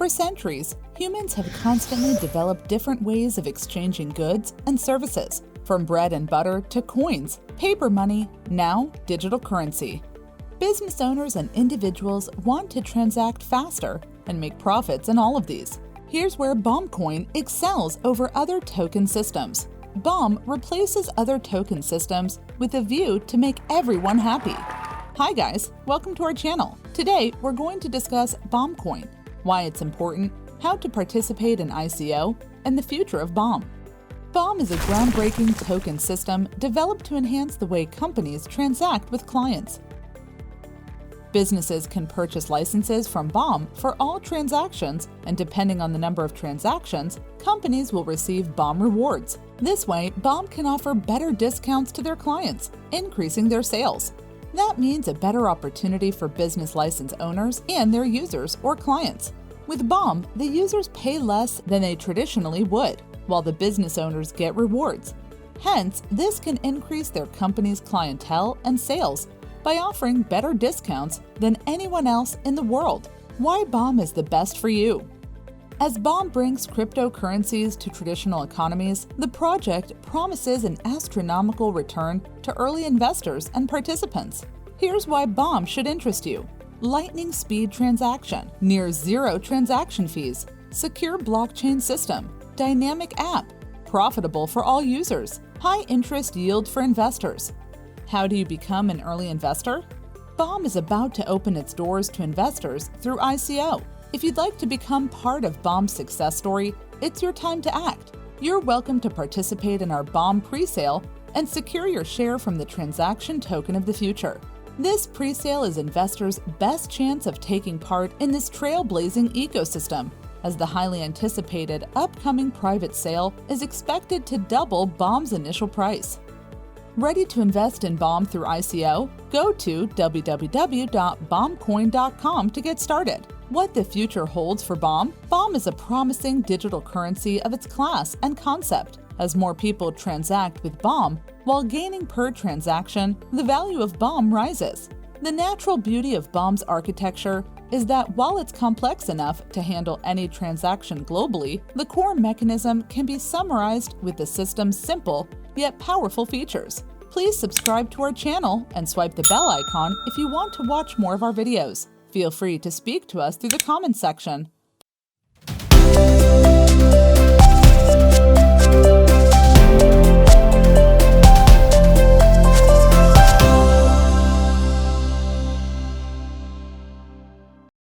For centuries, humans have constantly developed different ways of exchanging goods and services, from bread and butter to coins, paper money, now digital currency. Business owners and individuals want to transact faster and make profits in all of these. Here's where BOM Coin excels over other token systems. BOM replaces other token systems with a view to make everyone happy. Hi guys, welcome to our channel. Today we're going to discuss BOM Coin, why it's important, how to participate in ICO, and the future of BOM. BOM is a groundbreaking token system developed to enhance the way companies transact with clients. Businesses can purchase licenses from BOM for all transactions, and depending on the number of transactions, companies will receive BOM rewards. This way, BOM can offer better discounts to their clients, increasing their sales. That means a better opportunity for business license owners and their users or clients. With BOM, the users pay less than they traditionally would, while the business owners get rewards. Hence, this can increase their company's clientele and sales by offering better discounts than anyone else in the world. Why BOM is the best for you? As BOM brings cryptocurrencies to traditional economies, the project promises an astronomical return to early investors and participants. Here's why BOM should interest you. Lightning speed transaction, near zero transaction fees, secure blockchain system, dynamic app, profitable for all users, high interest yield for investors. How do you become an early investor? BOM is about to open its doors to investors through ICO. If you'd like to become part of BOM's success story, it's your time to act. You're welcome to participate in our BOM presale and secure your share from the transaction token of the future. This presale is investors' best chance of taking part in this trailblazing ecosystem, as the highly anticipated upcoming private sale is expected to double BOM's initial price. Ready to invest in BOM through ICO? Go to www.bomcoin.com to get started. What the future holds for BOM? BOM is a promising digital currency of its class and concept. As more people transact with BOM, while gaining per transaction, the value of BOM rises. The natural beauty of BOM's architecture is that while it's complex enough to handle any transaction globally, the core mechanism can be summarized with the system's simple yet powerful features. Please subscribe to our channel and swipe the bell icon if you want to watch more of our videos. Feel free to speak to us through the comments section.